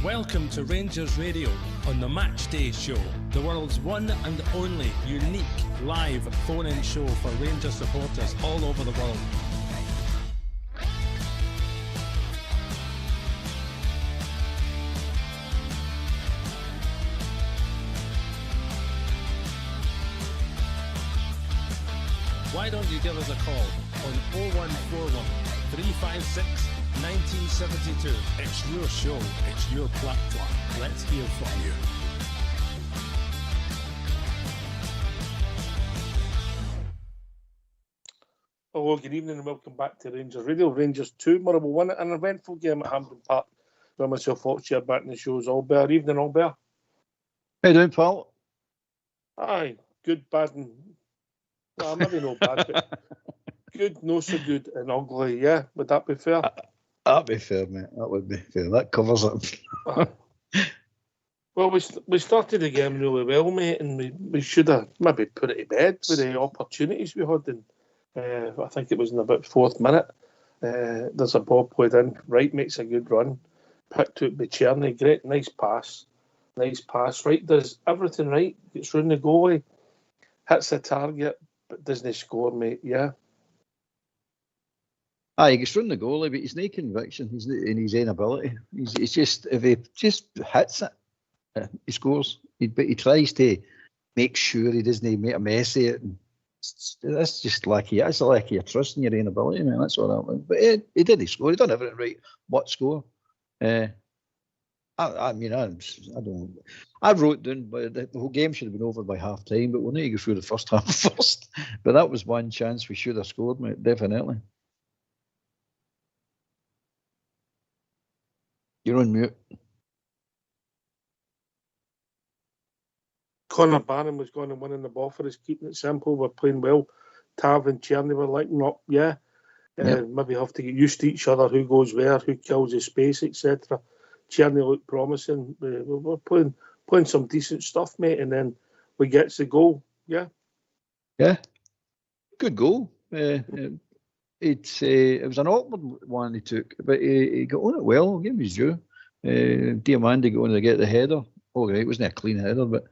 Welcome to Rangers Radio on the Matchday show, the world's one and only unique live phone-in show for Rangers supporters all over the world. Why don't you give us a call on 0141 356 1972. It's your show, it's your platform. Let's hear from you. Hello, good evening and welcome back to Rangers Radio. Rangers 2, Motherwell 1, an eventful game at Hampden Park. Where myself, Foxy, back in the show as Albert. Evening, Albert. How you doing, Paul? Aye, good, bad and... Well, maybe no bad, but good, no so good and ugly, yeah? Would that be fair? That'd be fair, mate. That would be fair. That covers it. Well, we started the game really well, mate, and we should have maybe put it to bed with the opportunities we had. And I think it was in about 4th minute. There's a ball played in. Wright makes a good run. Picked out by Czerny. Great, nice pass. Wright does everything right. Gets round the goalie. Hits the target, but doesn't score, mate. Yeah. He gets round the goalie, but he's no conviction. He's in his own ability. He's just, if he just hits it, he scores. But he tries to make sure he doesn't make a mess of it. And that's just lucky. That's a lack of trust in your own ability, man. That's all that was. But he did score. He done everything right. What score? I wrote down, but the whole game should have been over by half time. But we'll need to go through the first half first. But that was one chance we should have scored, mate. Definitely. You're on mute. Conor Barron was going to win in the ball for us, keeping it simple. We're playing well. Tav and Czerny were lighting up, yeah. Maybe have to get used to each other, who goes where, who kills the space, etc. Czerny looked promising. We're playing some decent stuff, mate, and then we get the goal, yeah. Yeah, good goal. It was an awkward one he took, but he got on it well. I'll give him his due. Diamandi got on to get the header. Oh, right, it wasn't a clean header, but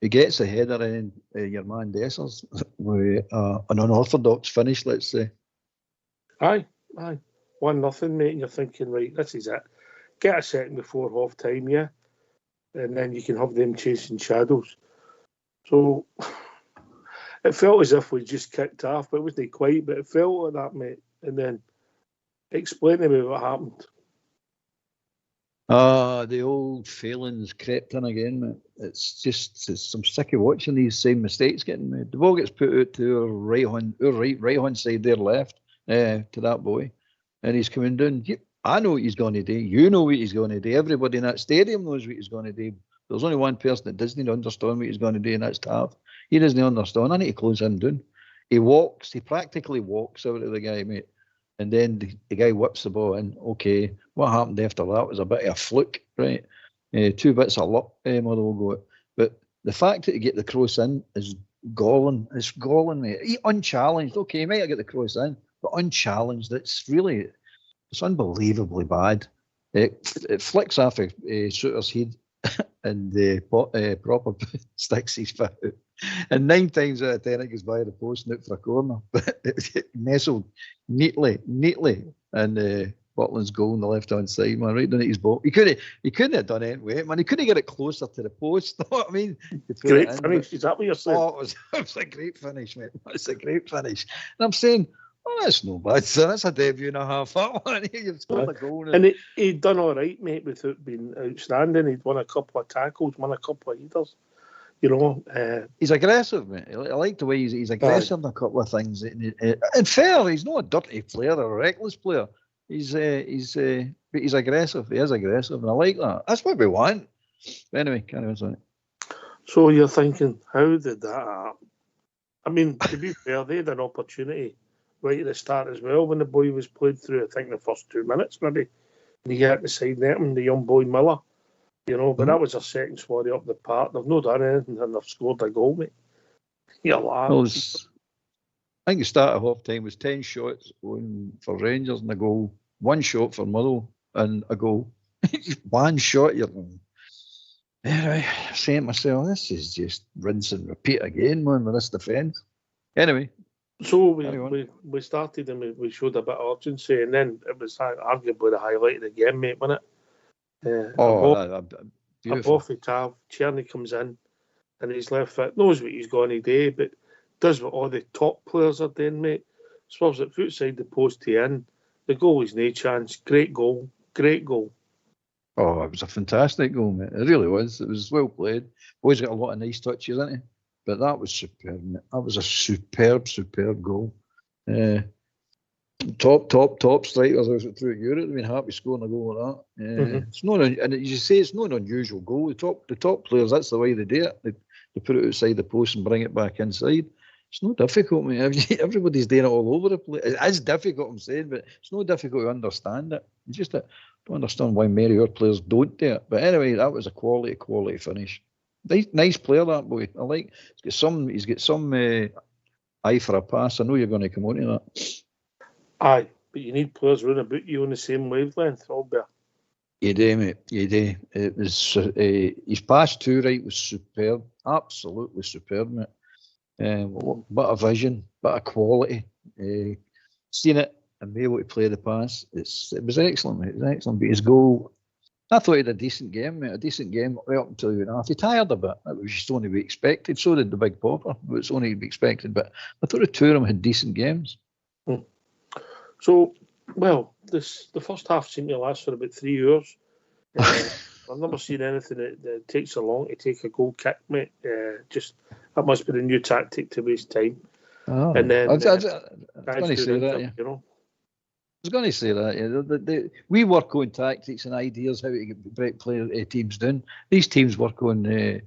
he gets the header in your man Dessers with an unorthodox finish, let's say. Aye. 1-0, mate, and you're thinking, right, this is it. Get a second before half time, yeah, and then you can have them chasing shadows. So it felt as if we just kicked off, but it wasn't quite, but it felt like that, mate. And then explain to me what happened. The old failings crept in again, mate. I'm sick of watching these same mistakes getting made. The ball gets put out to our right hand side, their left, to that boy. And he's coming down. I know what he's going to do. You know what he's going to do. Everybody in that stadium knows what he's going to do. There's only one person that doesn't understand what he's going to do, and that's Tav. He doesn't understand. I need to close him down. He practically walks out of the guy, mate. And then the guy whips the ball in. Okay, what happened after that was a bit of a fluke, right? 2 bits of luck, Motherwell got. But the fact that you get the cross in is galling. It's galling, mate. He unchallenged. Okay, he might have got the cross in, but unchallenged, it's unbelievably bad. It flicks off a shooter's head and proper sticks his foot out. And 9 times out of 10 it goes by the post and out for a corner. But it nestled neatly and Butland's goal on the left-hand side, man, right down at his ball. He couldn't have done anything, man. He couldn't get it closer to the post. You know what I mean? Great finish. Is that what you're saying? Oh, it was a great finish, mate. It's a great finish. And I'm saying, that's no bad, son. That's a debut and a half. That one. You've scored a goal. And he'd done all right, mate, without being outstanding. He'd won a couple of tackles, won a couple of headers. You know, he's aggressive, mate. I like the way he's aggressive in a couple of things. And fair, he's not a dirty player or a reckless player. But he's aggressive. He is aggressive, and I like that. That's what we want. But anyway, carry on, sorry. So you're thinking, how did that happen? I mean, to be fair, they had an opportunity right at the start as well when the boy was played through. I think the first 2 minutes maybe, and he got the side net him, the young boy Miller. You know, but that was their second squad up the park. They've not done anything and they've scored a goal, mate. You're laughing. I think the start of half time was 10 shots going for Rangers and a goal, 1 shot for Motherwell and a goal. One shot, you're anyway, saying to myself, this is just rinse and repeat again, man, with this defence. Anyway. So we started and we showed a bit of urgency, and then it was arguably the highlight of the game, mate, wasn't it? A ball for Tav, Tierney comes in, and his left foot knows what he's going to do, but does what all the top players are doing, mate. Swerves it outside the post to in. The goal is no chance. Great goal. Oh, it was a fantastic goal, mate. It really was. It was well played. Boy's got a lot of nice touches, hasn't he? But that was superb, mate. That was a superb goal. Top strikers throughout Europe have been happy scoring a goal like that. It's not, and as you say, it's not an unusual goal. The top players, that's the way they do it. They put it outside the post and bring it back inside. It's not difficult, mate. Everybody's doing it all over the place. It is difficult, I'm saying, but it's not difficult to understand it. It's just that I don't understand why many of our players don't do it. But anyway, that was a quality finish. Nice player, that boy. I like. He's got some eye for a pass. I know you're going to come on to that. Aye, but you need players running about you on the same wavelength, Albert. You do, mate. You do. It was his pass to right was superb. Absolutely superb, mate. Bit of vision, bit of quality. Seen it and be able to play the pass. It was excellent, mate. It was excellent. But his goal, I thought he had a decent game, mate. A decent game right up until he went off. He tired a bit. That was just only to be expected. So did the Big Popper. It's only to be expected. But I thought the two of them had decent games. So, well, the first half seemed to last for about 3 hours. I've never seen anything that takes so long to take a goal kick, mate. That must be the new tactic to waste time. Oh, and then I was going to say that, yeah. You know? I was going to say that, yeah. We work on tactics and ideas how to break teams down. These teams work on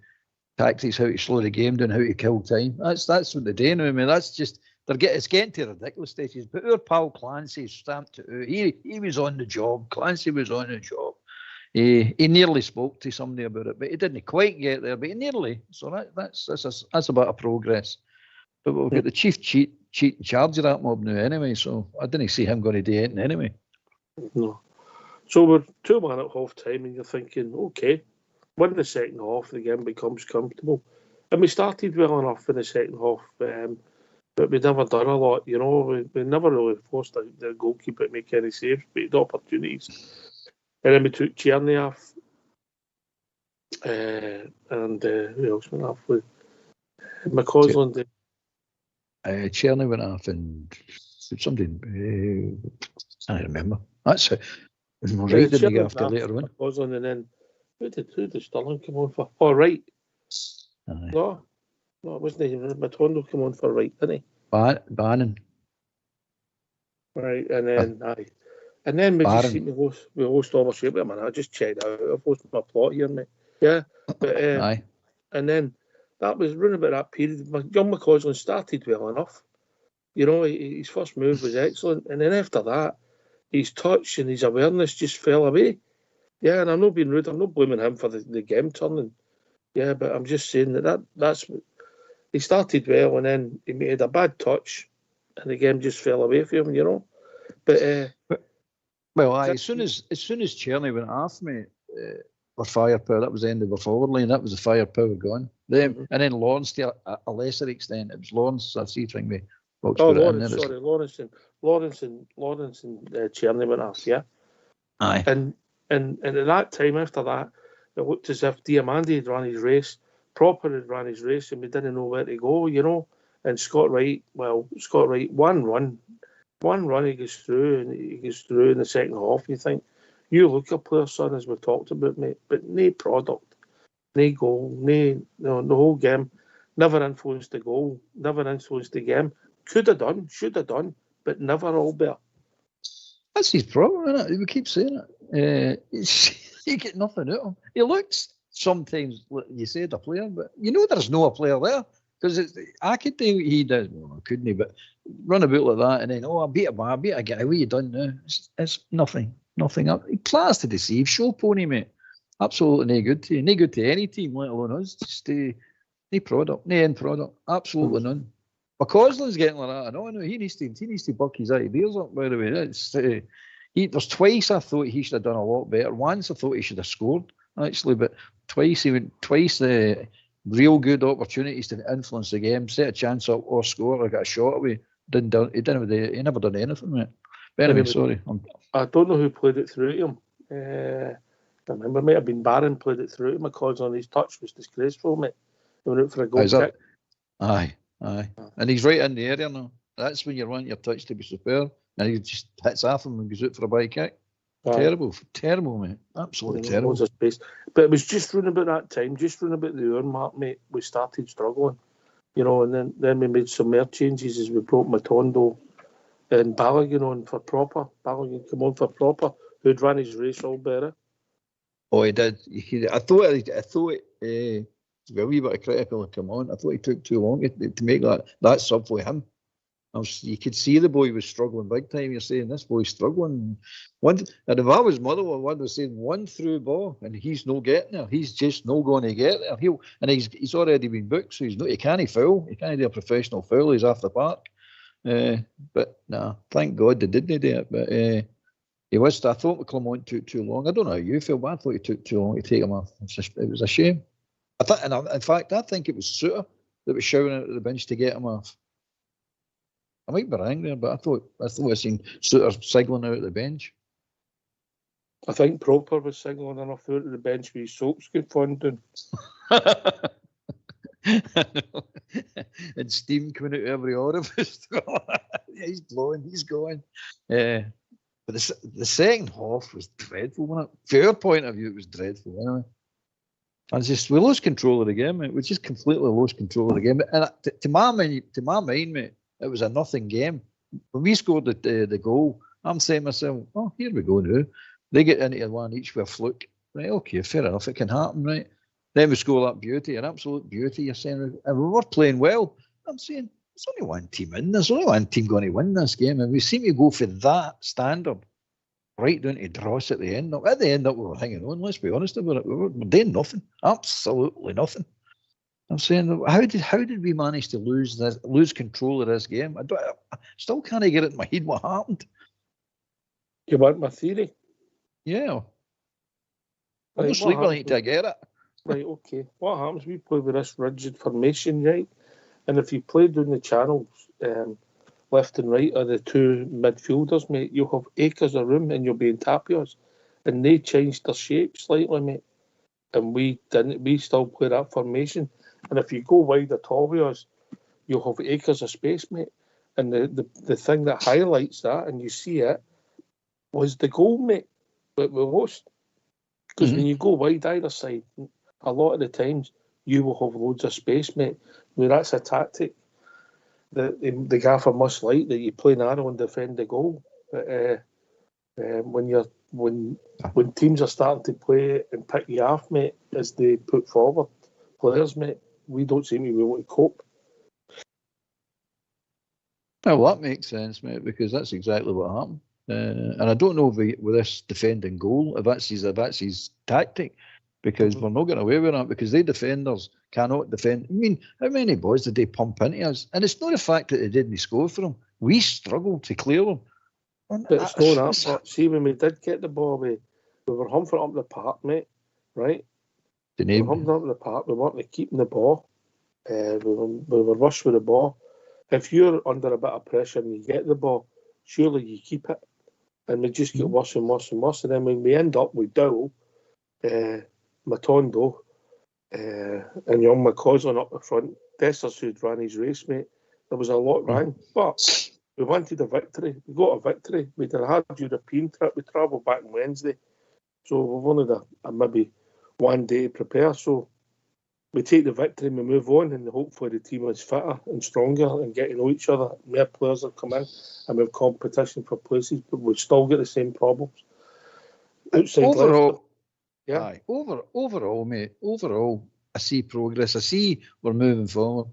tactics, how to slow the game down, how to kill time. That's what they're doing. I mean, that's just it's getting to ridiculous stages. But our pal Clancy stamped it out. He was on the job. Clancy was on the job. He nearly spoke to somebody about it, but he didn't quite get there. But he nearly. So that's a bit of progress. But we've got the chief cheat in charge of that mob now anyway. So I didn't see him going to do anything anyway. No. So we're 2-1 at half time, and you're thinking, okay, win the second half, the game becomes comfortable. And we started well enough in the second half, but we never done a lot. You know, we never really forced the goalkeeper to make any saves, but he had opportunities. And then we took Tierney off, and who else went off with McCausland? Tierney went off, and somebody I can't remember. That's it. Right, did he go after later on? McCausland, and then who did Sterling come on for? Oh, right. Aye. No, it wasn't even Matondo come on for right, didn't he? Bannon. Right, and then and then we just seem to host all our shape. Man, I just checked out. I've hosted my plot here, mate. Yeah, but aye. And then that was running about that period. Young McCausland started well enough. You know, his first move was excellent, and then after that, his touch and his awareness just fell away. Yeah, and I'm not being rude. I'm not blaming him for the game turning. Yeah, but I'm just saying that's he started well, and then he made a bad touch, and the game just fell away from him. You know, but. As soon as Tierney went off, mate, our firepower, that was the end of our forward line. That was the firepower gone. And then Lawrence, to a lesser extent, it was Lawrence. I see thing me. Lawrence and Tierney went off. Yeah. Aye. And at that time, after that, it looked as if Diamandi had ran his race, Proper had ran his race, and we didn't know where to go. You know, and Scott Wright, one run he goes through, and he goes through in the second half. You think, you look a player, son, as we've talked about, mate, but no product, no goal, the whole game, never influenced the goal, never influenced the game. Could have done, should have done, but never, Albert. That's his problem, isn't it? We keep saying it. You get nothing out of him. He looks sometimes, you say, the player, but you know there's no player there. Because I could do what he does. Well, couldn't he? But run about like that, and then, I beat him, I get away. You done now? It's nothing up. He plans to deceive. Show pony, mate. Absolutely no good to you. No good to any team, let alone us. Just no product, no end product. Absolutely none. McCausland's getting like that. I know. He needs to buck his ideas up. By the way, There's twice I thought he should have done a lot better. Once I thought he should have scored, actually, but twice the real good opportunities to influence the game, set a chance up or score or get a shot away. He never done anything, mate. But anyway, sorry. I don't know who played it through to him. I remember it might have been Barron played it through to him because on his touch was disgraceful, mate. He went out for a goal kick. Aye. And he's right in the area now. That's when you want your touch to be superb. And he just hits off him and goes out for a bye kick. Terrible, mate. Absolutely terrible. Loads of space. But it was just round about that time, just round about the hour mark, mate, we started struggling. And then we made some more changes as we brought Matondo and Balogun on for proper. Balogun come on for proper, who'd run his race all better. Oh, he did. I thought a wee bit of critical to come on. I thought he took too long to make that sub for him. You could see the boy was struggling big time. You're saying this boy's struggling. And if I was Motherwell, one was saying one through ball, and he's no getting there. He's just no going to get there. He's already been booked, so he can't foul. He can't do a professional foul. He's off the park. But nah, thank God they didn't do it. But I thought Clement took too long. I don't know how you feel, but I thought he took too long to take him off. It was a shame. In fact, I think it was Suter that was shouting out at the bench to get him off. I might be wrong there, but I thought I seen Suter signaling out at the bench. I think Proper was signaling enough out at the bench with his soaps good fun doing. And steam coming out every orifice. He's blowing, he's going. But the second half was dreadful, wasn't it? From our point of view, it was dreadful anyway. We lost control of the game, mate. We just completely lost control of the game. And to my mind, mate, it was a nothing game. When we scored the goal, I'm saying to myself, oh, here we go now. They get into one each with a fluke. Right, okay, fair enough, it can happen, right? Then we score that beauty, an absolute beauty, you're saying, and we were playing well. I'm saying, there's only one team in, there's only one team going to win this game, and we seem to go for that standard right down to dross at the end. At the end, we were hanging on, let's be honest about it. We were doing nothing, absolutely nothing. I'm saying, how did we manage to lose control of this game? I still can't get it in my head what happened. You want my theory? Yeah. I'm not sleeping to get it. Right, okay. What happens? We play with this rigid formation, right? And if you play down the channels, left and right of the two midfielders, mate, you'll have acres of room and you'll be in tapios. And they changed their shape slightly, mate. And we didn't. We still play that formation. And if you go wide at all with us, you'll have acres of space, mate. And the thing that highlights that, and you see it, was the goal, mate, that we lost. Because when you go wide either side, a lot of the times you will have loads of space, mate. I mean, that's a tactic that the gaffer must like, that you play narrow and defend the goal. But when teams are starting to play and pick you off, mate, as they put forward players, mate, we don't seem to be able to cope. Well, that makes sense, mate, because that's exactly what happened. And I don't know if with this defending goal, if that's his tactic, because we're not getting away with that, because they defenders cannot defend. I mean, how many balls did they pump into us? And it's not the fact that they didn't score for them. We struggled to clear them. But it's not that. But see, when we did get the ball, we were humping up the park, mate, right? We were humping up the park. We weren't keeping the ball. We were rushed with the ball. If you're under a bit of pressure and you get the ball, surely you keep it. And we just get worse and worse and worse. And then when we end up with Dowell, Matondo, and young McCausland up the front, Dessers who'd ran his race, mate, there was a lot rang. But we wanted a victory. We got a victory. We did a hard European trip. We travelled back on Wednesday. So we've only got maybe one day to prepare. So we take the victory and we move on, and hopefully the team is fitter and stronger and get to know each other. More players have come in and we have competition for places, but we've still got the same problems. Outside overall, yeah. Aye, overall, mate, I see progress. I see we're moving forward.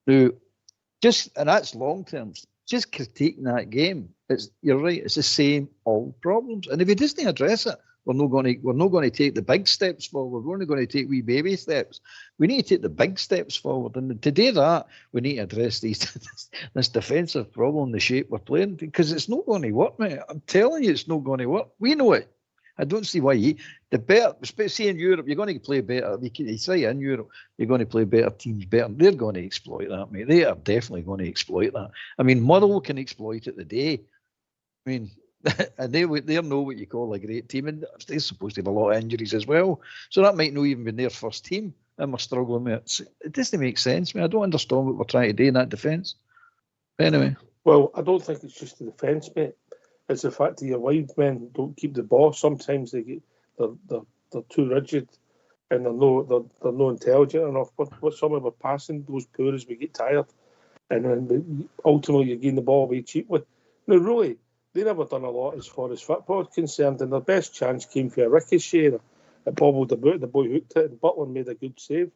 Now, and that's long term. Just critiquing that game, you're right, it's the same old problems. And if he doesn't address it, we're not going to take the big steps forward. We're only going to take wee baby steps. We need to take the big steps forward, and to do that, we need to address this defensive problem, the shape we're playing, because it's not going to work, mate. I'm telling you, it's not going to work. We know it. I don't see why see in Europe, you're going to play better. You say in Europe, you're going to play better teams better. They're going to exploit that, mate. They are definitely going to exploit that. I mean, Motherwell can exploit it today. I mean, and they know what you call a great team, and they're supposed to have a lot of injuries as well. So that might not even be their first team, and we're struggling with it. It doesn't make sense, mate. I don't understand what we're trying to do in that defence. Anyway. Well, I don't think it's just the defence, mate. It's the fact that your wide men don't keep the ball. Sometimes they're too rigid, and they're no intelligent enough. But some of our passing goes poor as we get tired, and then ultimately you gain the ball away cheaply. Now, really, they never done a lot as far as football is concerned, and their best chance came for a ricochet. It bobbled about, the boy hooked it, and Butler made a good save.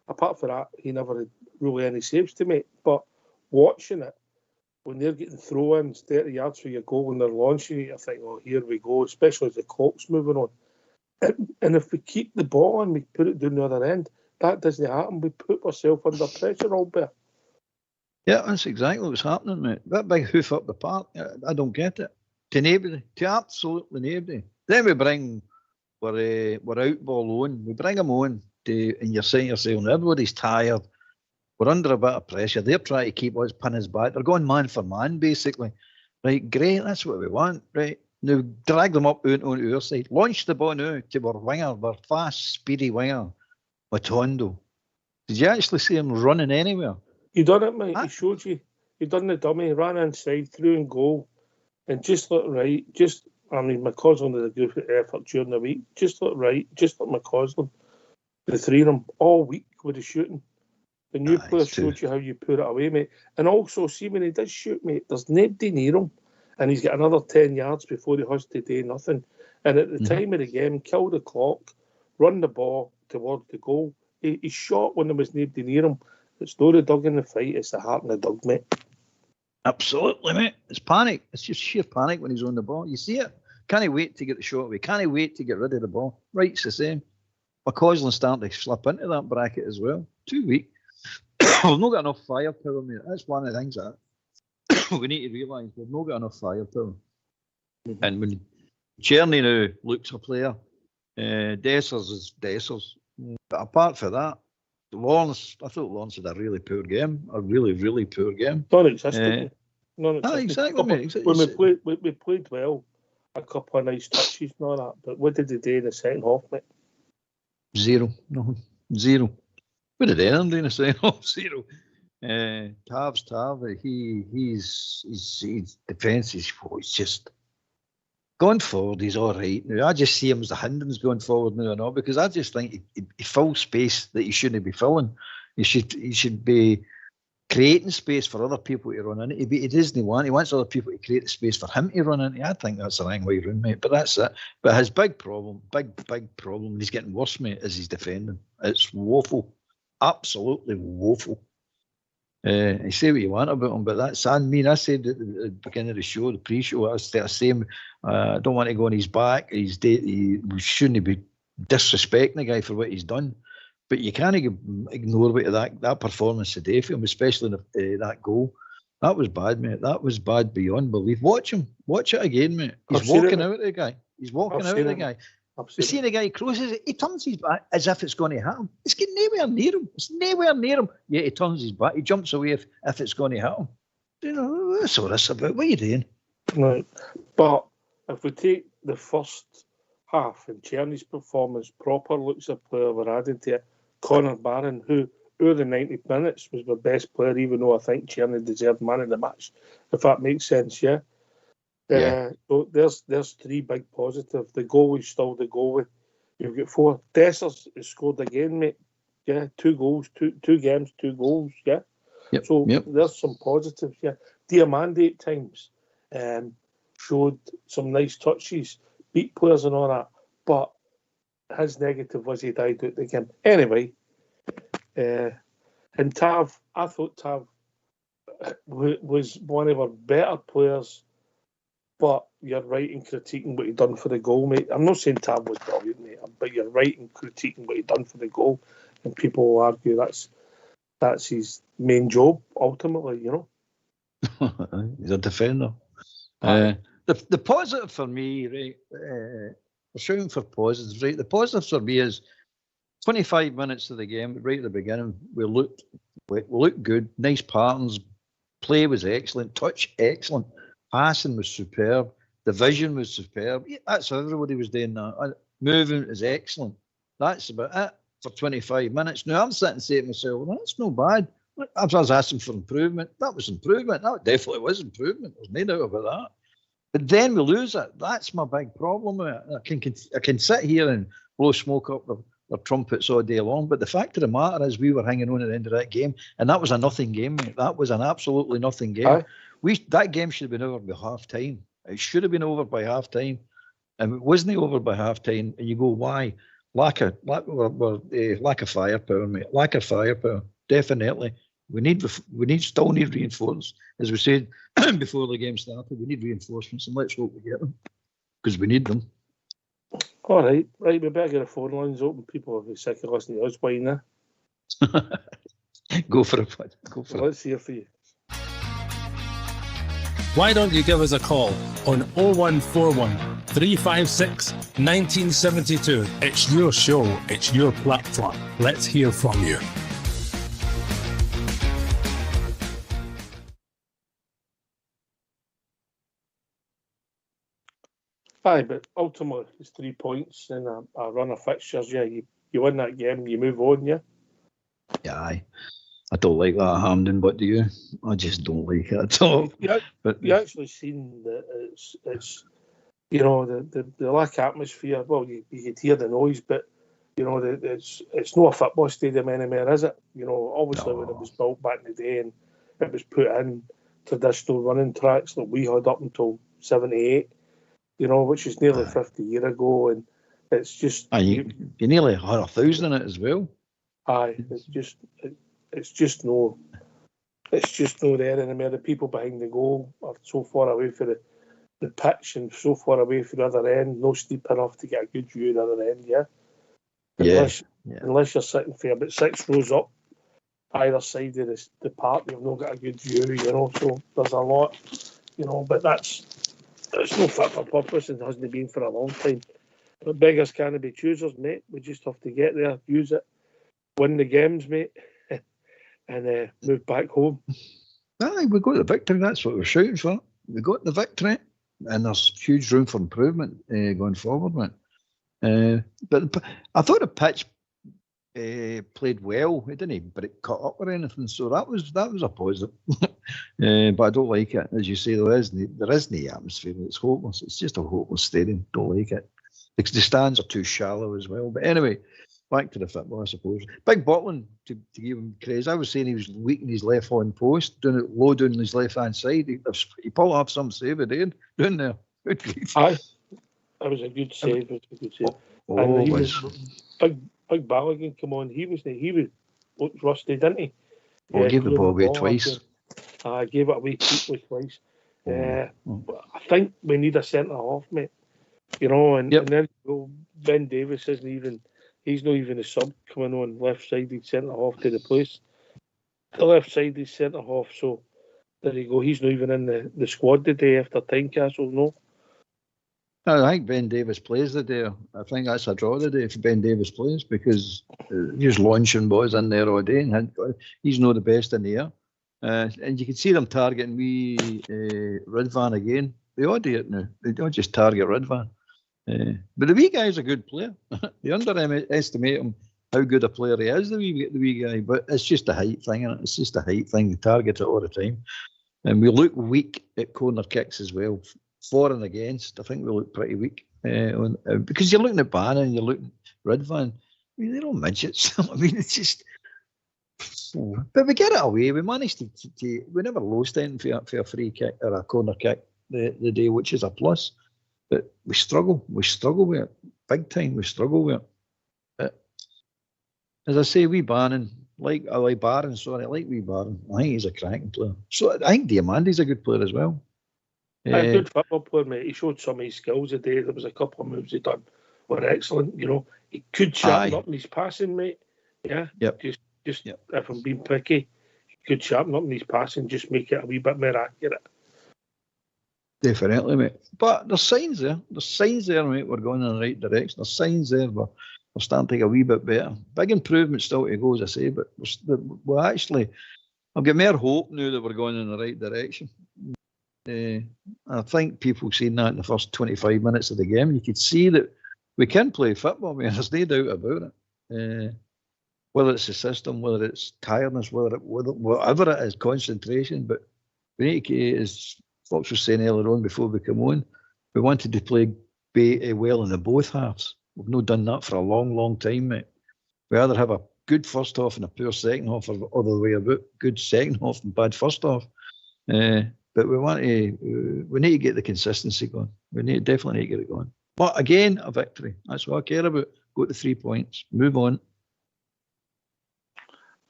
Apart from that, he never had really any saves to make. But watching it, when they're getting throw-ins 30 yards for your goal and they're launching it, you think, oh, here we go, especially as the clock's moving on. And if we keep the ball and we put it down the other end, that doesn't happen. We put ourselves under pressure, Albert. Yeah, that's exactly what's happening, mate. That big hoof up the park, I don't get it. To nobody, to absolutely nobody. Then we bring, we're out ball on. We bring them on, and you're saying yourself, everybody's tired. We're under a bit of pressure. They're trying to keep us pin us back. They're going man for man, basically. Right, great, that's what we want, right? Now, drag them up onto our side. Launch the ball now to our winger, our fast, speedy winger, Matondo. Did you actually see him running anywhere? He done it, mate. He showed you. He done the dummy, ran inside, through and goal. And just looked right. McCausland did a good effort during the week. Just looked right. Just like McCausland. The three of them all week with the shooting. The new player showed you how you put it away, mate. And also, see, when he does shoot, mate, there's nobody near him. And he's got another 10 yards before he has to do nothing. And at the time of the game, kill the clock, run the ball towards the goal. He shot when there was nobody near him. It's not the dog in the fight, it's the heart in the dog, mate. Absolutely, mate. It's panic. It's just sheer panic when he's on the ball. You see it. Can't he wait to get the shot away? Can't he wait to get rid of the ball? Right, it's the same. McCausland's starting to slip into that bracket as well. 2 weeks. We've not got enough firepower, mate. That's one of the things that we need to realise. We've not got enough firepower. Mm-hmm. And when Cherny now looks a player, Dessers is Dessers. But apart from that, Lawrence, I thought Lawrence had a really poor game. A really, really poor game. Non-existent. Exactly, mate. When we played well, a couple of nice touches and all that. But what did they do in the second half, mate? Zero. Nothing. Zero. What did Aaron do in the second half? Zero. Tav, his defence is just going forward. He's all right now. I just see him as the hindrance going forward now and all, because I just think he fills space that he shouldn't be filling. He should be creating space for other people to run into. He doesn't want. He wants other people to create the space for him to run into. I think that's the wrong way around, mate. But that's it. But his big problem, he's getting worse, mate, is his defending. It's woeful. Absolutely woeful. You say what you want about him, but that's, I said at the beginning of the show, the pre-show, I was saying, I don't want to go on his back. We shouldn't be disrespecting the guy for what he's done. But you can't ignore that performance today for him, especially that goal. That was bad, mate. That was bad beyond belief. Watch him. Watch it again, mate. He's walking out at the guy. He's walking out at the guy. We see the guy crosses it. He turns his back as if it's going to hit him. It's getting nowhere near him. It's nowhere near him. Yet he turns his back. He jumps away if it's going to hit him. You know, that's all this about. What are you doing? Right. But if we take the first half and Cherny's performance, proper looks a player we're adding to it, Connor Barron, who over the 90 minutes was my best player, even though I think Cherny deserved man of the match, if that makes sense, yeah? So there's three big positives. The goal is still the goalie. You've got four. Dessers has scored again, mate. Yeah, 2 goals, two games, 2 goals, yeah? There's some positives, yeah. Diamande at times showed some nice touches, beat players and all that, but his negative was he died out the game. Anyway, and Tav, I thought Tav was one of our better players, but you're right in critiquing what he done for the goal, mate. I'm not saying Tab was brilliant, mate, but you're right in critiquing what he done for the goal, and people will argue that's his main job ultimately, you know. He's a defender. The positive for me, right? We're shooting for positives, right? The positive for me is 25 minutes of the game, right at the beginning, we looked good. Nice patterns. Play was excellent. Touch excellent. Passing was superb. The vision was superb. Yeah, that's how everybody was doing that. Movement is excellent. That's about it for 25 minutes. Now I'm sitting saying to myself, well, that's no bad. I was asking for improvement. That was improvement. That definitely was improvement. There's no doubt about that. But then we lose it. That's my big problem with it. I can sit here and blow smoke up their trumpets all day long, but the fact of the matter is we were hanging on at the end of that game, and that was a nothing game, mate. That was an absolutely nothing game. That game should have been over by half time. It should have been over by half time, and it wasn't over by half time. And you go, why? Lack of firepower, mate. Lack of firepower, definitely. We still need reinforcements, as we said before the game started. We need reinforcements, and let's hope we get them because we need them. All right, we better get the phone lines open. People will be sick of listening to us whining. Go for it, bud. Go for it. Let's hear for you. Why don't you give us a call on 0141 356 1972? It's your show, it's your platform. Let's hear from you. Aye, but ultimately it's 3 points in a run of fixtures. Yeah, you win that game, you move on. Yeah. Yeah, aye. I don't like that Hampden, but do you? I just don't like it at all. But you actually seen that it's you know the lack of atmosphere. Well, you could hear the noise, but you know it's not a football stadium anymore, is it? You know, obviously when it was built back in the day and it was put in traditional running tracks that we had up until '78. You know, which is nearly 50 years ago, and it's just you nearly had 1,000 in it as well. Aye, it's just no there anymore. The people behind the goal are so far away from the pitch and so far away from the other end. No steep enough to get a good view of the other end. Unless you're sitting for about 6 rows up either side of the park, you've not got a good view. You know, so there's a lot. You know, but it's no fit for purpose and hasn't been for a long time. But beggars can't be choosers, mate. We just have to get there, use it, win the games, mate, and move back home. Aye, we got the victory. That's what we're shooting for. We got the victory, and there's huge room for improvement going forward, mate. But I thought the pitch played well. It didn't but cut up or anything, so that was a positive. But I don't like it, as you say. There is no atmosphere. It's hopeless. It's just a hopeless stadium. Don't like it. The stands are too shallow as well. But anyway, back to the football, I suppose. Big Butland, to give him credit. I was saying he was weak in his left hand post, doing it low down his left hand side. He pulled off some save it did down there. Good grief. Aye, that was a good save. And he was Big Balogun, come on, he looked rusty, didn't he? Well, gave the ball away twice. I gave it away twice. I think we need a centre half, mate. You know, and then Ben Davis he's not even a sub coming on left-sided centre half to the place. The left-sided centre half, so there you go. He's not even in the squad today after Tynecastle, no. I think Ben Davis plays the day. I think that's a draw today if Ben Davis plays because just launching boys in there all day and he's not the best in the air. And you can see them targeting Ridvan again. They all do it now. They don't just target Ridvan. But the wee guy's a good player. They underestimate him, how good a player he is, the wee guy. But it's just a height thing, isn't it? It's just a height thing. They target it all the time. And we look weak at corner kicks as well. For and against, I think we look pretty weak. Because you're looking at Bannon, you're looking at Ridvan. I mean, they're all midgets. I mean, it's just... But we get it away. We managed to we never lost anything for a free kick or a corner kick the day, which is a plus. But we struggle with it. Big time, we struggle with it. But as I say, wee Barron, I like wee Barron. I think he's a cracking player. So I think Diamandi's a good player as well. A good football player, mate. He showed some of his skills today. There was a couple of moves he done were excellent. You know, he could sharpen up in his passing, mate. Yeah. Yep. Just if I'm being picky, he could sharpen up in his passing, just make it a wee bit more accurate. Definitely, mate. But there's signs there. There's signs there, mate. We're going in the right direction. There's signs there. We're starting to get a wee bit better. Big improvement still to go, as I say, but we're actually, I've got more hope now that we're going in the right direction. I think people seen that in the first 25 minutes of the game. You could see that we can play football, man. There's no doubt about it. Whether it's the system, whether it's tiredness, whatever it is, concentration. But we need to, as Fox was saying earlier on before we come on, we wanted to play well in the both halves. We've not done that for a long, long time, mate. We either have a good first half and a poor second half, or the other way about, good second half and bad first half. But we need to get the consistency going. Definitely need to get it going. But again, a victory. That's what I care about. Go to 3 points. Move on.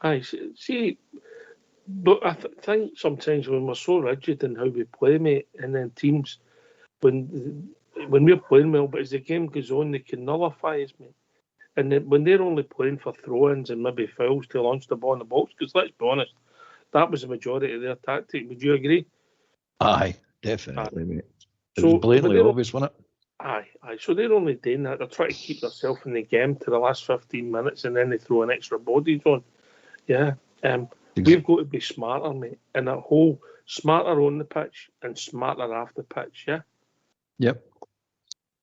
I see. But I think sometimes when we're so rigid in how we play, mate, and then teams, when we're playing well, but as the game goes on, they can nullify us, mate. And then when they're only playing for throw-ins and maybe fouls to launch the ball in the box, because let's be honest, that was the majority of their tactic. Would you agree? Aye, definitely, mate. It was blatantly obvious, wasn't it? Aye. So they're only doing that. They're trying to keep themselves in the game to the last 15 minutes, and then they throw an extra bodies on. Yeah. We've got to be smarter, mate. And that whole smarter on the pitch and smarter off the pitch, yeah? Yep.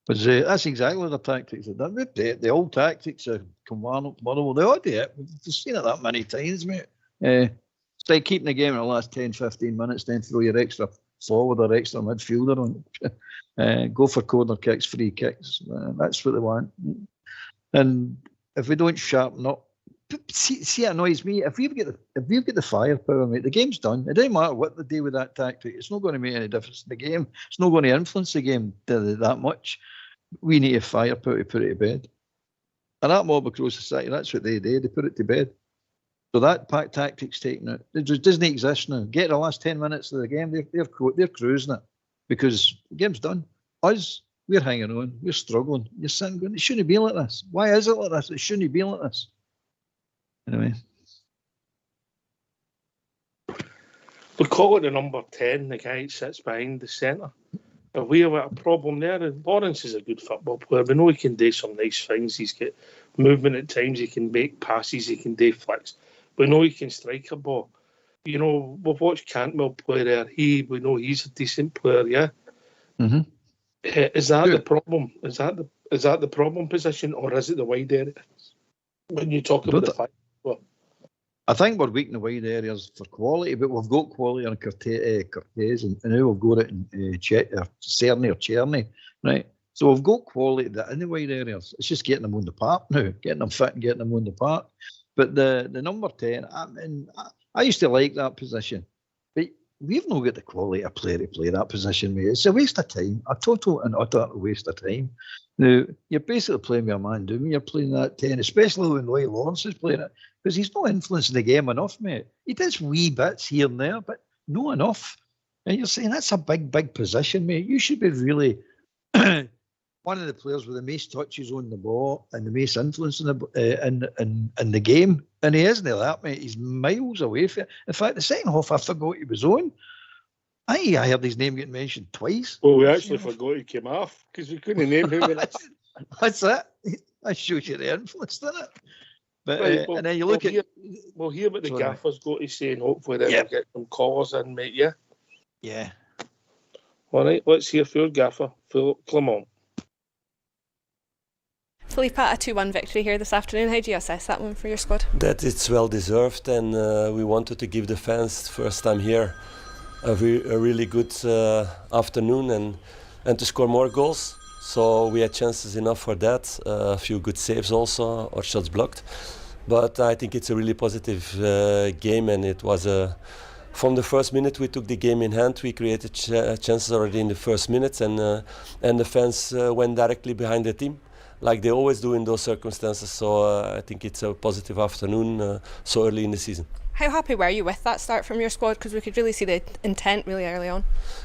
But that's exactly the tactics. The old tactics of Kilmarnock, Motherwell, they all do it. We've seen it that many times, mate. It's like keeping the game in the last 10, 15 minutes, then throw your extra forward or extra midfielder on. Go for corner kicks, free kicks. That's what they want. And if we don't sharpen up, see, it annoys me. If we've got the firepower, mate, the game's done. It doesn't matter what they do with that tactic. It's not going to make any difference in the game. It's not going to influence the game that much. We need a firepower to put it to bed. And that mob across the city, that's what they do. They put it to bed. So that tactic's taken out. It just doesn't exist now. Get the last 10 minutes of the game, they're cruising it because the game's done. Us, we're hanging on. We're struggling. You're sitting going, it shouldn't be like this. Why is it like this? It shouldn't be like this. Anyway. We call it the number 10, the guy that sits behind the centre. If we have a problem there, and Lawrence is a good football player. We know he can do some nice things. He's got movement at times. He can make passes. He can do flicks. We know he can strike a ball. You know, we've watched Cantwell play there. We know he's a decent player, yeah? Mm-hmm. Is that the problem? Is that the problem position, or is it the wide area? When you talk about the fact, I think we're weak in the wide areas for quality, but we've got quality on Cortez, and now we've got it in Cerny or Cherny, right? So we've got quality in the wide areas. It's just getting them on the park now, getting them fit and getting them on the park. But the number 10, I used to like that position, but we've not got the quality of player to play that position, mate. It's a waste of time, a total and utter waste of time. Now, you're basically playing with a man doing when you're playing that 10, especially when Lloyd Lawrence is playing it, because he's not influencing the game enough, mate. He does wee bits here and there, but not enough. And you're saying that's a big, big position, mate. You should be really one of the players with the most touches on the ball and the most influence in the game. And he isn't that, mate. He's miles away from it. In fact, the second half, I forgot he was on. I heard his name getting mentioned twice. Well, we actually forgot he came off because we couldn't name him. That's it. That shows you the influence, doesn't it? But right, and then you look at... We'll hear what the gaffer's got to say, and hopefully then we'll get some callers in, mate, yeah? Yeah. All right, let's hear from your gaffer, Philip Clement. Philippe, a 2-1 victory here this afternoon. How do you assess that one for your squad? That it's well deserved, and we wanted to give the fans first time here a really good afternoon and to score more goals. So we had chances enough for that. A few good saves also, or shots blocked. But I think it's a really positive game, and it was from the first minute we took the game in hand. We created chances already in the first minutes, and the fans went directly behind the team. like they always do in those circumstances. So I think it's a positive afternoon so early in the season. How happy were you with that start from your squad? Because we could really see the intent really early on.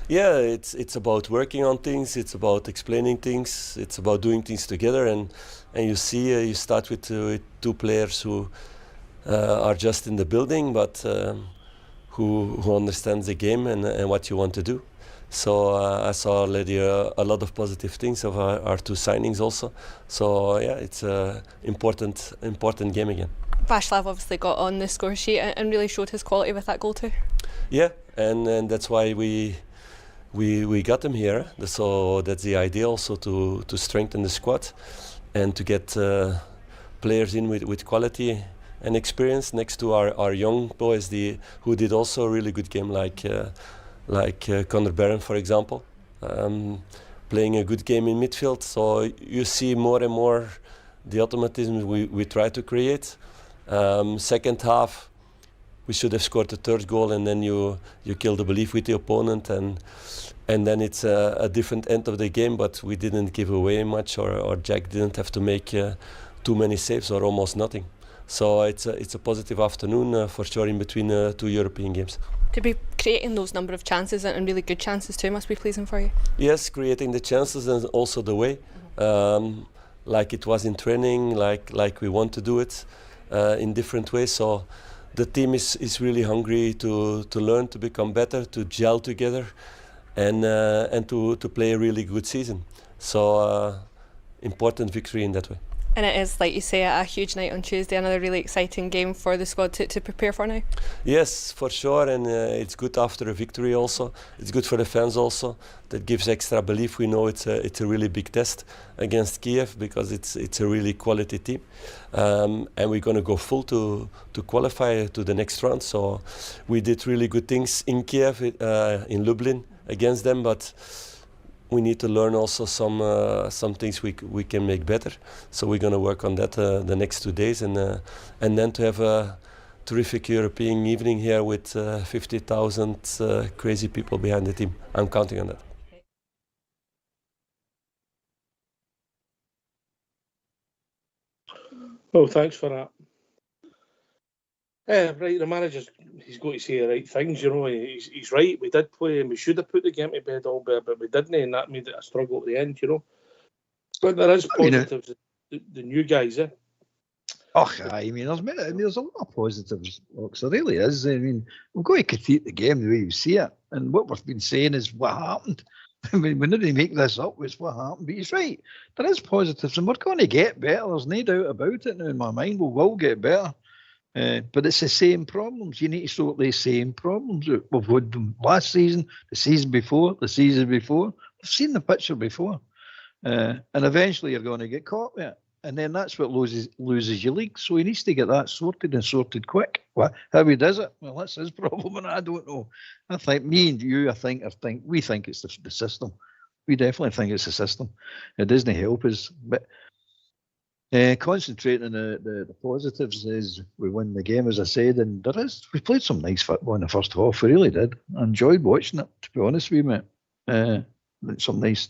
Yeah, it's about working on things. It's about explaining things. It's about doing things together. And you see, you start with two players who are just in the building, but who understands the game and what you want to do. So I saw already a lot of positive things of our two signings also. So yeah, it's an important game again. Václav obviously got on the score sheet and really showed his quality with that goal too. Yeah, and that's why we got him here. So that's the idea also to strengthen the squad and to get players in with quality and experience next to our young boys who did also a really good game, like Conor Barron, for example, playing a good game in midfield. So you see more and more the automatism we try to create. Second half, we should have scored the third goal, and then you kill the belief with the opponent, and then it's a different end of the game. But we didn't give away much, or Jack didn't have to make too many saves or almost nothing. So it's a positive afternoon for sure in between two European games. To be creating those number of chances and really good chances too must be pleasing for you. Yes, creating the chances and also the way, like it was in training, like we want to do it in different ways. So the team is really hungry to learn, to become better, to gel together, and to play a really good season. So important victory in that way. And it is, like you say, a huge night on Tuesday, another really exciting game for the squad to prepare for now. Yes, for sure, and it's good after a victory also. It's good for the fans also. That gives extra belief. We know it's a really big test against Kiev because it's a really quality team, and we're going to go full to qualify to the next round. So we did really good things in Kiev, in Lublin against them, but we need to learn also some things we can make better. So we're going to work on that the next 2 days, and then to have a terrific European evening here with 50,000 crazy people behind the team. I'm counting on that. Well, thanks for that. Right, the manager's he's got to say the right things, you know. He's right. We did play and we should have put the game to bed all better, but we didn't, and that made it a struggle at the end, you know. But there is positives. The new guys, Oh, I mean, there's a lot of positives, folks. There really is. I mean, we've got to critique the game the way you see it, and what we've been saying is what happened. I mean, we didn't make this up. It's what happened. But he's right. There is positives, and we're going to get better. There's no doubt about it now in my mind. We will get better. But it's the same problems. You need to sort the same problems out. We've had them last season, the season before, the season before. We've seen the picture before. And eventually you're going to get caught with it. And then that's what loses your league. So he needs to get that sorted and sorted quick. Well, how he does it? Well, that's his problem, and I don't know. I think me and you, we think it's the system. We definitely think it's the system. It doesn't help us. But concentrating on the positives is we win the game, as I said, and we played some nice football in the first half. We really did. I enjoyed watching it, to be honest with you, mate. Some nice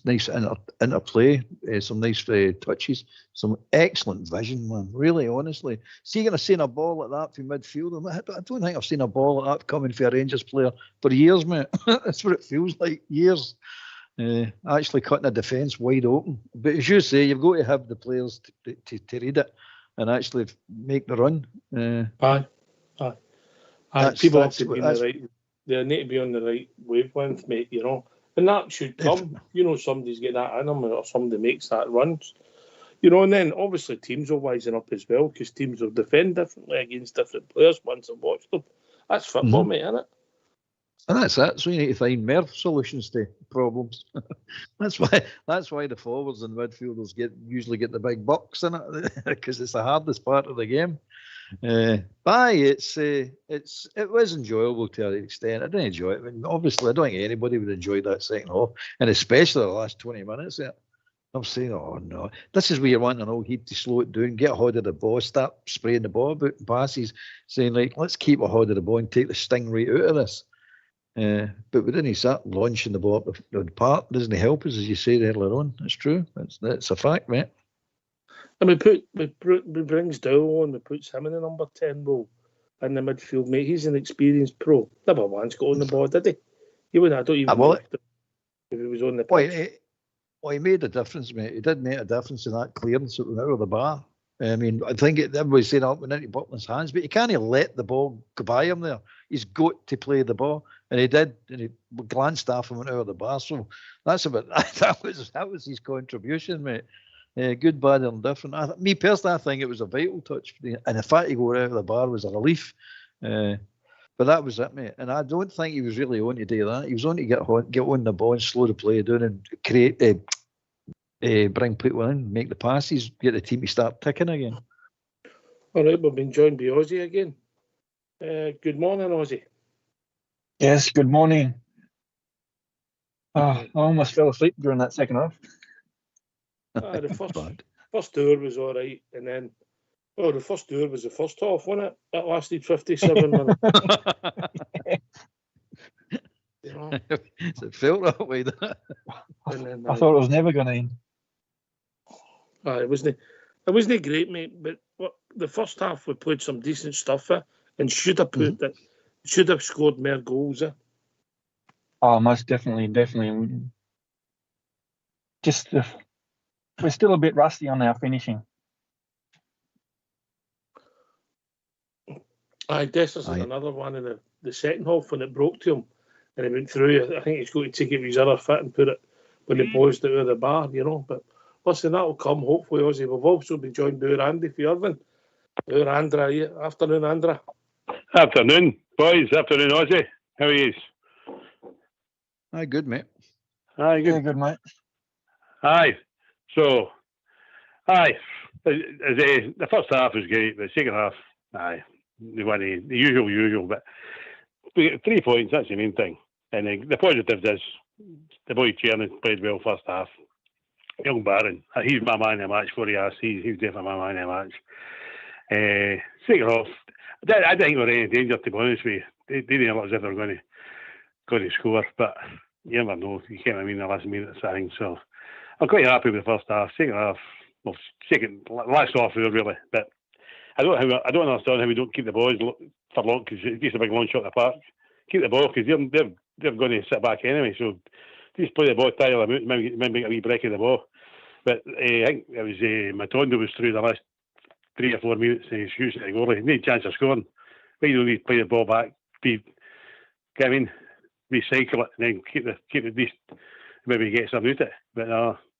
interplay, some nice touches, some excellent vision, man. Really, honestly. See, you're going to see a ball like that from midfield. I don't think I've seen a ball like that coming for a Rangers player for years, mate. That's what it feels like, years. Actually cutting a defence wide open. But as you say, you've got to have the players to read it and actually make the run. Aye. People have to be they need to be on the right wavelength, mate, you know. And that should come. You know, somebody's get that in them, or somebody makes that run. You know, and then obviously teams will wisen up as well, because teams will defend differently against different players once they've watched them. That's football, mate, isn't it? And that's it. So you need to find more solutions to problems. That's why the forwards and midfielders usually get the big bucks in it, because it's the hardest part of the game. It was enjoyable to an extent. I didn't enjoy it. I mean, obviously, I don't think anybody would enjoy that second half, and especially the last 20 minutes. I'm saying, oh no, this is where you want an old heat to slow it down, get a hold of the ball, start spraying the ball about passes, saying like, let's keep a hold of the ball and take the sting right out of this. But we didn't start launching the ball up the park. Doesn't help us, as you said earlier on. It's true. That's a fact, mate. And we brings Dow on, we puts him in the number 10 role in the midfield, mate. He's an experienced pro. Never once got on the ball, did he? He wouldn't. I don't even know if he was on the pitch. He made a difference, mate. He did make a difference in that clearance that went out of the bar. I mean, I think everybody's saying it went into Buckland's hands, but he can't let the ball go by him there. He's got to play the ball, and he did. And he glanced off and went out of the bar. So that's about that was his contribution, mate. Good, bad, and different. Me personally, I think it was a vital touch, and the fact he got out of the bar was a relief. But that was it, mate. And I don't think he was really on to do that. He was on to get on the ball and slow the play down and create, bring people in, make the passes, get the team to start ticking again. All right, we've been joined by Ozzy again. Good morning, Ozzy. Yes, good morning. I almost fell asleep during that second half. The first hour was all right, and then the first hour was the first half, wasn't it? That lasted 57 minutes. You know? It felt that way. I thought it was never going to end. It wasn't great, mate. But the first half we played some decent stuff and should have scored more goals. Oh, most definitely. Just we're still a bit rusty on our finishing. This is another one in the second half when it broke to him and he went through. I think he's going to take it with his other foot and put it when he buzzed out of the bar, you know. But listen, that'll come hopefully, Ozzy. We've also been joined by Andy for Irvine. Andra here. Afternoon, Andra. Afternoon, boys. Afternoon, Ozzy. How are you? Aye, good, mate. Aye, good. Yeah, good, mate. Aye. So, the first half was great, the second half, they won the usual, but we get 3 points, that's the main thing. And the positive is the boy Tiernan played well first half. Young Barron, he's my man of the match for the ass. He's definitely my man of the match. Second half, I didn't think we were in any danger, to be honest with you. They didn't look as if they were going to score, but you never know. You can't in the last minute of thing. So I'm quite happy with the first half. Second half, last half really, but I don't understand how we don't keep the boys for long, because it gets a big long shot in the park. Keep the ball, because they're going to sit back anyway. So just play the ball, tire them out, maybe make a wee break of the ball. But I think it was Matondo was through the last 3 or 4 minutes and he's shooting at the goalie. No chance of scoring. But you don't need to play the ball back. Recycle it and then keep it decent. Maybe get some out of it. But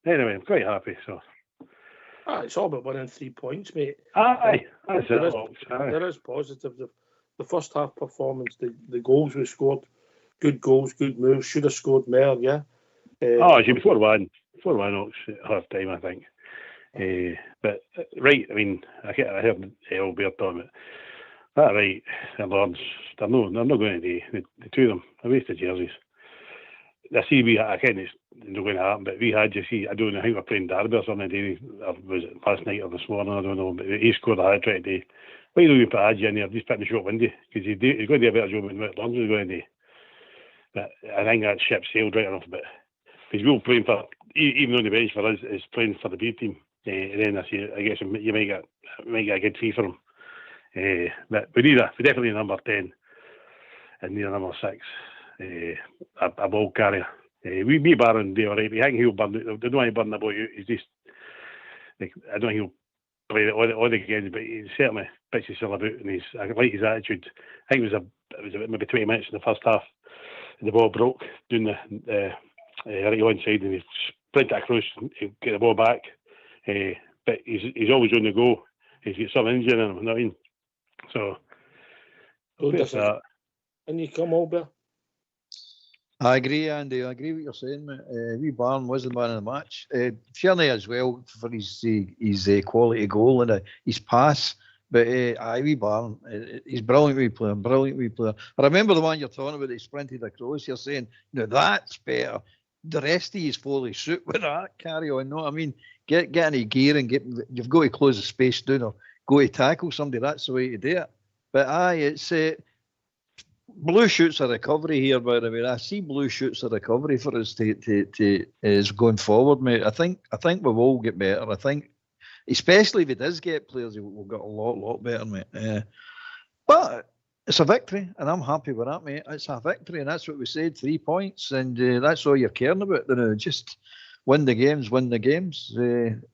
anyway, I'm quite happy. So. It's all about winning 3 points, mate. Aye, that's there is positive. The first half performance, the goals we scored, good goals, good moves. Should have scored more, yeah. It should be 4-1. 4-1 at half time, I think. But right, I mean, I heard Albert talking about that. Right, and Lawrence, they're not going to do the two of them. I wasted jerseys. I see I can't. It's not going to happen. But we had, you see, I don't know. I think we're playing Derby or something today. Or was it last night or this morning? I don't know. But he scored a hat-trick today. Why don't you put Hadji in there? Just put in the short window, because he's going to do a better job than what Lawrence is going to do. But I think that ship sailed right enough. But he's well playing for, even on the bench for us, is playing for the B team. And then I guess you might get a good fee for him. But we definitely need number 10 and need a number 6, a ball carrier. We Barron do all right. I think he'll burn. They don't want to burn the ball out. He's just, I don't think he'll play all the games, but he certainly pitches himself about, and I like his attitude. I think it was maybe 20 minutes in the first half, and the ball broke down the right hand side, and he sprint across and get the ball back. But he's always on the go. He's got some injury in him, you know what I mean? So, and you come over. I agree, Andy. I agree with what you're saying, mate. Wee Barn was the man of the match. Tierney as well for his quality goal and his pass. But Wee Barn, he's brilliant wee player. I remember the one you're talking about, he sprinted across. You're saying, no, that's better. The rest of you is fully suit with that. Carry on. No, I mean, get any gear and you've got to close the space down or go to tackle somebody. That's the way to do it. But it's Blue shoots a recovery here, by the way. I see Blue shoots a recovery for us to is going forward, mate. I think we'll all get better. I think especially if he does get players, he will get a lot better, mate. But it's a victory, and I'm happy with that, mate. It's a victory, and that's what we said, 3 points, and that's all you're caring about. Just win the games.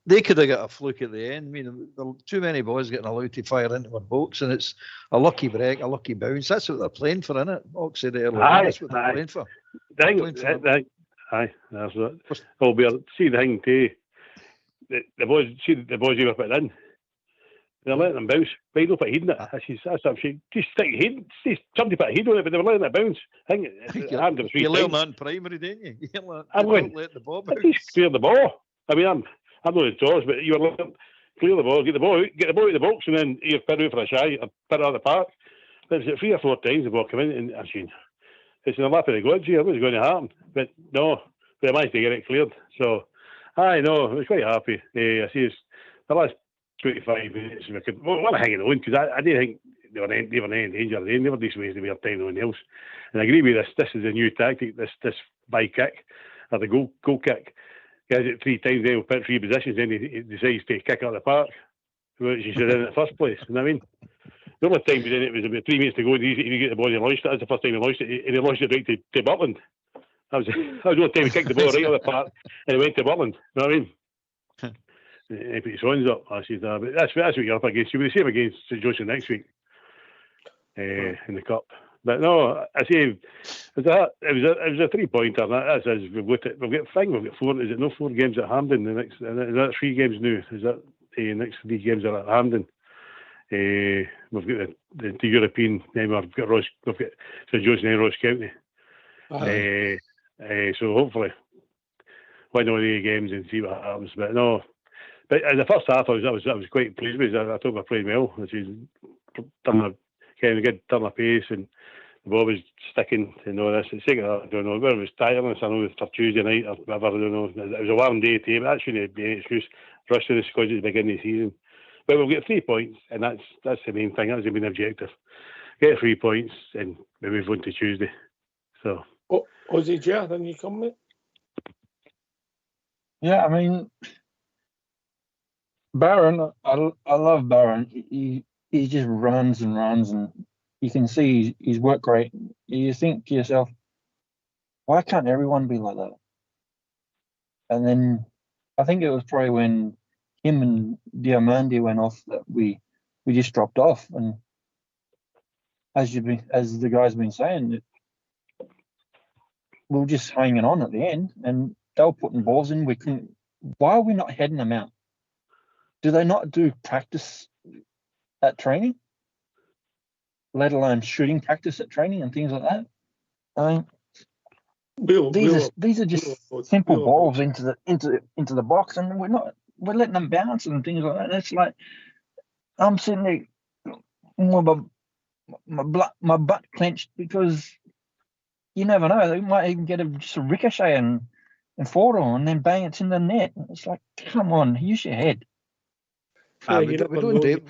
They could have got a fluke at the end. I mean, there are too many boys getting allowed to fire into their box, and it's a lucky break, a lucky bounce. That's what they're playing for, isn't it? Ox said earlier. That's what they're playing for. Aye, that's it. See the thing too. The boys you were putting in. They're letting them bounce. Right, don't put a head in it. That's some shit. Just stick your head. Somebody put a head on it, but they were letting it bounce. You learned that in primary, didn't you? I'm going to let the ball bounce. Just clear the ball. I mean, I'm not the George, but you were letting clear the ball, get the ball out of the box, and then you're put out for a shy, or put it out of the park. But it's 3 or 4 times the ball come in, and I've seen it's in the lap of the gods here. What's going to happen? But no, they managed to get it cleared. So, I know, I was quite happy. I see it's the last 25 minutes. We could want to hang it on because I didn't think they were in any danger. They never these ways to be time no one else. And I agree with this. This is a new tactic. This by kick or the goal kick. He has it 3 times. Then we'll put 3 positions. Then he decides to kick out the park, which he should have in the first place. You know what I mean? The only time it was about 3 minutes to go. He get the ball and he launched it. That's the first time he launched it, and he launched it right to Butland. That was the only time he kicked the ball right out of the park, and he went to Butland. You know what I mean? He put his hands up. I said, but that's what you're up against. You'll be the same against St Johnstone next week in the cup. But no, I say it was a 3-pointer. That's as we've got 4. Is it no 4 games at Hampden? Is that 3 games now? Is that the next 3 games are at Hampden? We've got the European. Then we've got St Johnstone and Ross County. So hopefully win all the games and see what happens. But no. But in the first half, I was quite pleased with it. I thought we were playing well. She's done a kind of good turn of pace, and the ball was sticking and all this. It's second, I don't know whether it was tiredness. I know it was for Tuesday night or whatever. I don't know. It was a warm day today, but that shouldn't be any excuse. Rushing the squad at the beginning of the season. But we'll get 3 points, and that's the main thing. That's the main objective. Get 3 points, and we move on to Tuesday. So. Ozzy J, then you come, mate. Yeah, I mean. Barron, I love Barron. He just runs, and you can see he's worked great. You think to yourself, why can't everyone be like that? And then I think it was probably when him and Diamandi went off that we just dropped off. And as the guys been saying, we were just hanging on at the end, and they were putting balls in. We couldn't. Why are we not heading them out? Do they not do practice at training, let alone shooting practice at training and things like that? I mean, these are just simple balls into the box, and we're letting them bounce and things like that. And it's like I'm sitting there with my butt clenched because you never know. They might even get just a ricochet and fall on, and then bang, it's in the net. It's like, come on, use your head. We don't do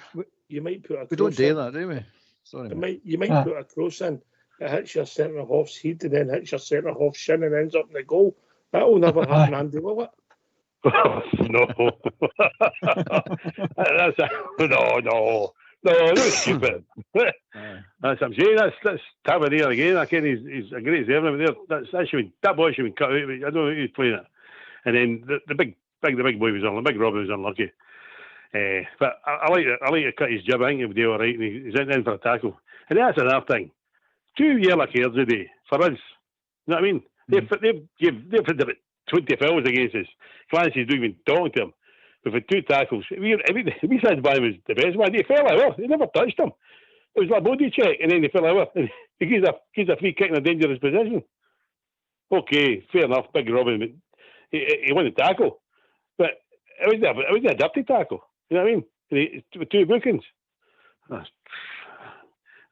that, do we? Sorry, you might put a cross in. It hits your centre half's head and then hits your centre half's shin and ends up in the goal. That will never happen, Andy, will it? No. No, that's stupid. That's what I'm saying. That's Tavernier again. I can he's a great servant there. That boy should be cut out. I don't know who's playing it. And then the big boy was on. The big Robin was unlucky. But I like to cut his jib. I think he'll do all right. And he's in for a tackle. And that's another thing. 2 yellow cards a day for us. You know what I mean? They've had about 20 fouls against us. Clancy's not even talking to him. We've had 2 tackles. We said by was the best one. He fell over. He never touched him. It was like a body check, and then he fell over. He gives a free kick in a dangerous position. Okay, fair enough. Big Robin, but he won the tackle. But it was a dirty tackle. You know what I mean? With 2 bookings. There's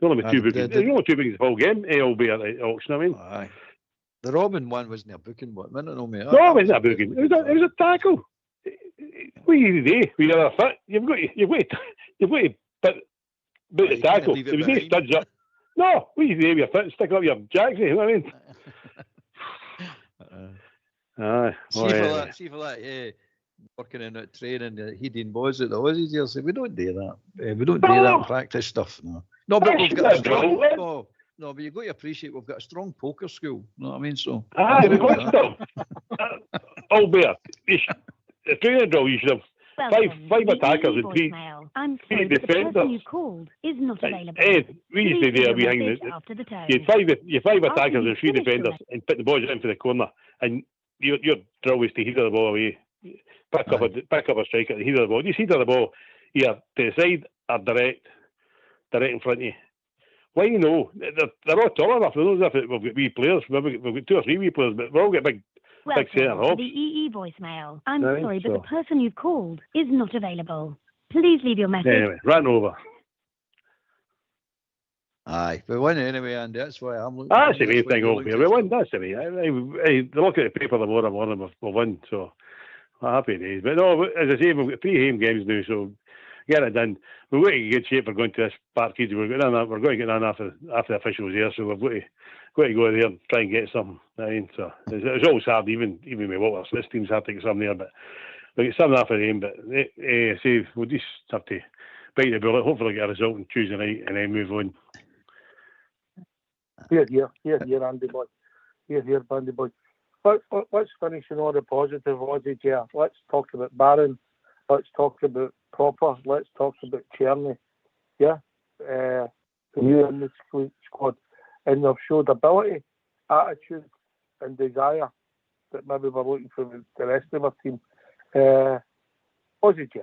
only 2 bookings. There's only 2 bookings the whole game. He'll be at the auction. I mean, aye. The Robin one wasn't a booking, but mate. No, it wasn't a booking. It was a tackle. What you do when you're a fit? You've got to put the tackle. If you say studs up, no. What you do when you're fit? Stick up your jacks. You know what I mean? See for that. working in at training, heeding boys at the Aussies here. So we don't do that. We don't do that practice stuff. No, but we've got a strong. No, but you've got to appreciate we've got a strong poker school. You know what I mean? So. We've got stuff. Albert, the training drill, you should have five attackers and three defenders. The person you called is not available. We used to do you had five attackers and three defenders and put the boys into the corner, and your drill was to header the ball away, pick up a striker, header the ball. You header the ball here to the side or direct in front of you. Why no? They're all tall enough. Those we've got wee players. We've got 2 or 3 wee players, but we've all got big centre halves. The EE voicemail. I'm sorry, but the person you've called is not available. Please leave your message. Anyway, ran over. Aye, we won anyway, and that's why I'm looking. That's the main thing over here. We won. That's the way. They look at the paper tomorrow morning. We'll win. So happy days. But no, as I say, we've got 3 home games now. So get it done. We're going to get shape for going to this park. We're going to get on after the officials here. So we've got to go there and try and get something. I mean, so it's always hard, even with Walters. This team's hard to get something there, but we get something after them. But say we'll just have to bite the bullet. Hopefully get a result on Tuesday night and then move on. Here, Andy boy. Here, Bandy boy. Let's finish on all the positive Aussie here. Let's talk about Barron. Let's talk about Proper. Let's talk about Cherny. Yeah, you in the squad, and they've showed ability, attitude, and desire that maybe we're looking for the rest of our team. Aussie here.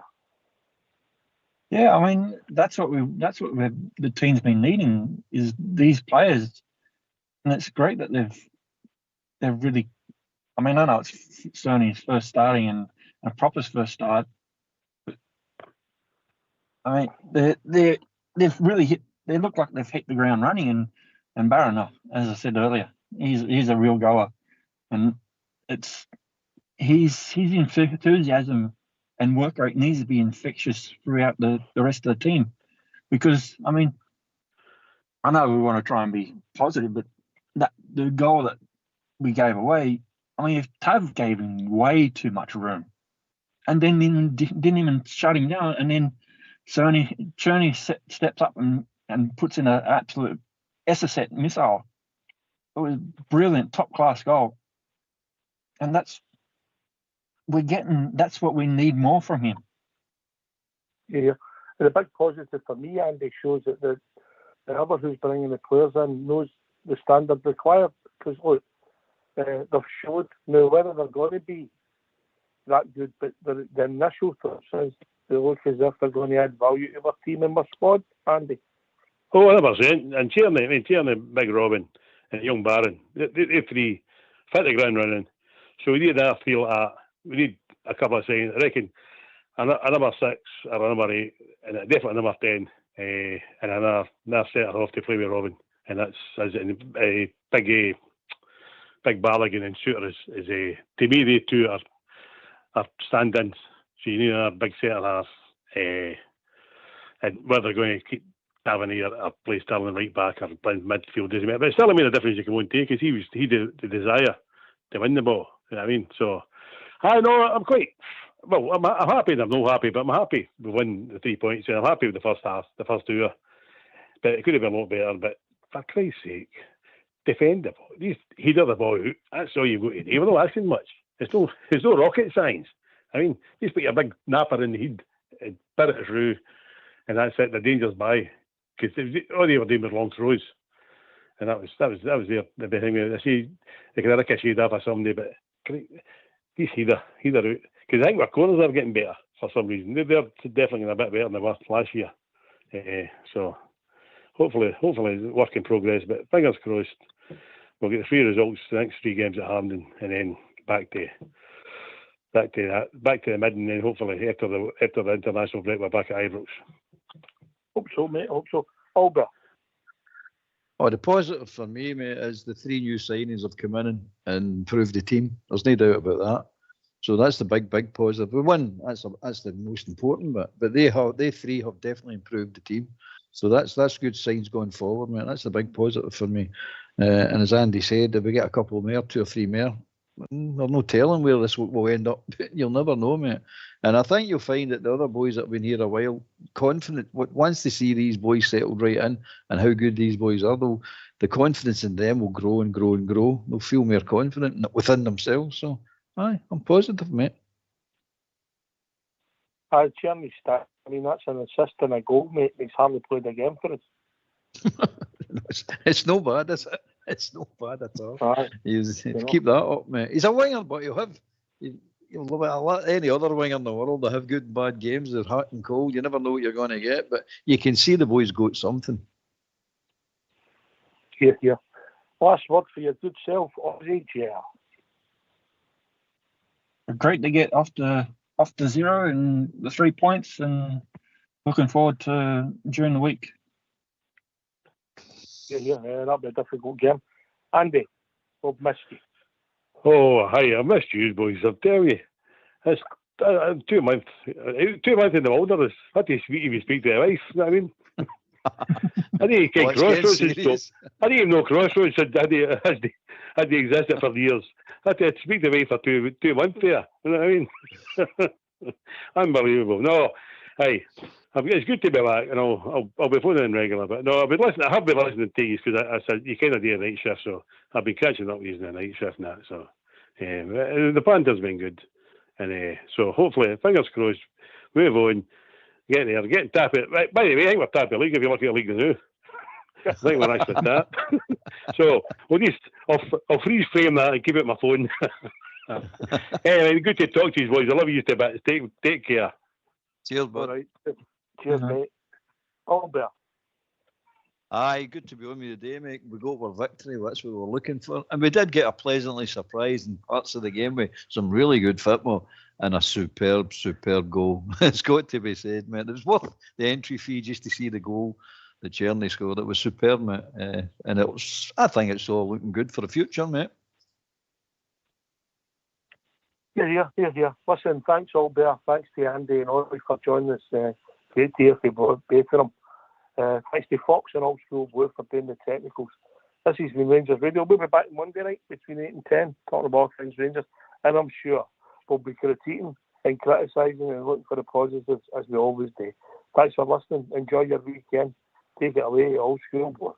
Yeah, I mean that's what the team's been needing is these players, and it's great that they've really. I mean, I know it's Sony's first starting and Proper's first start, but I mean they've really hit. They look like they've hit the ground running, and Barron, as I said earlier, he's a real goer, and it's his enthusiasm and work rate needs to be infectious throughout the rest of the team. Because, I mean, I know we want to try and be positive, but the goal that we gave away, I mean, if Tav gave him way too much room and then didn't even shut him down, and then Cherny steps up and puts in an absolute Esseset missile. It was brilliant, top-class goal. And that's what we need more from him. Yeah, and a big positive for me, Andy, shows that the other who's bringing the players in knows the standard required. Because look, they've showed now whether they're going to be that good, but the initial thoughts is they look as if they're going to add value to our team and our squad, Andy. Oh, 100%. And Tierney, Big Robin, and Young Barron, they 3 fit the ground running. So we need another feel at that. We need a couple of seconds. I reckon a number 6 or a number 8, and definitely a number 10, and another centre half to play with Robin. And that's a big Balogun and Shooter is to me they 2 are stand-ins. So you need another big centre half, and whether they're going to keep Tavernier or play Sterling right back or playing midfield doesn't matter. But it still made a difference you can win take because he had the desire to win the ball. You know what I mean? So I know I'm quite well. I'm happy and I'm not happy, but I'm happy we win the 3 points. And I'm happy with the first half, the first 2. But it could have been a lot better. But for Christ's sake, defend the ball. Header the ball out. That's all you've got to do. We're not asking much. It's no rocket science. I mean, just put your big napper in the head and put it through, and that's it. The danger's by because all they were doing was long throws, and that was the big thing. I see they could have ricocheted off of somebody, but these header out because I think our corners are getting better for some reason. They're definitely getting a bit better than they were last year. So hopefully work in progress. But fingers crossed, we'll get the 3 results the next 3 games at Hampden, and then back to the mid, and then hopefully after the international break we're back at Ibrox. Hope so, mate. Hope so. Albert. Oh, the positive for me, mate, is the 3 new signings have come in and improved the team. There's no doubt about that. So that's the big positive. We won. That's the most important bit. But they 3 have definitely improved the team. So that's good signs going forward, mate. That's the big positive for me. And as Andy said, if we get a couple more, 2 or 3 more, There's no telling where this will end up. You'll never know, mate. And I think you'll find that the other boys that have been here a while, confident, once they see these boys settled right in and how good these boys are, the confidence in them will grow and grow and grow. They'll feel more confident within themselves. So, aye, I'm positive, mate. Tierney's stat. I mean, that's an assist and a goal, mate. He's hardly played a game for us. It's no bad, is it? It's no bad at all. Aye. Keep that up, mate. He's a winger, but he'll have any other winger in the world. They have good and bad games. They're hot and cold. You never know what you're going to get, but you can see the boys got something. Yeah. Last word for your good self, Aussie. Yeah. Great to get off the 0 and the 3 points, and looking forward to during the week. Yeah, that'll be a difficult game. Andy, we've missed you. Oh, hi, I missed you, boys. I'll tell you. It's 2 months. 2 months in the wilderness. How do you speak to your wife? You know what I mean? I didn't get Crossroads and stuff. I didn't even know Crossroads had existed for years. I had to speak to me for 2 months there. You know what I mean? Unbelievable. No, hey, it's good to be back, and I'll be phoning in regular. But no, I have been listening to you because I said you kind of do a night shift, so I've been catching up using a night shift and that. So the banter's been good, and so hopefully, fingers crossed, move on, get there, get tap it. Right, by the way, I think we're tap it league if you look at the league now. I think we're actually tap. So I'll freeze frame that and keep it on my phone. Anyway, good to talk to you, boys. I love you to bits. Take care. Cheers, bud. All right. Cheers, mate. Albert. Aye, good to be on with you today, mate. We got our victory. That's what we were looking for. And we did get a pleasantly surprised in parts of the game with some really good football and a superb goal. It's got to be said, mate. It was worth the entry fee just to see the goal that Tierney scored. It was superb, mate. And I think it's all looking good for the future, mate. Yeah. Listen, thanks, Albert. Thanks to Andy and Ollie for joining us. Great to hear from both of them. Thanks to Fox and Old School Blue for doing the technicals. This has been Rangers Radio. We'll be back Monday night between 8 and 10, talking about all things Rangers. And I'm sure we'll be critiquing and criticising and looking for the positives as we always do. Thanks for listening. Enjoy your weekend. Take it away, Old School Blue.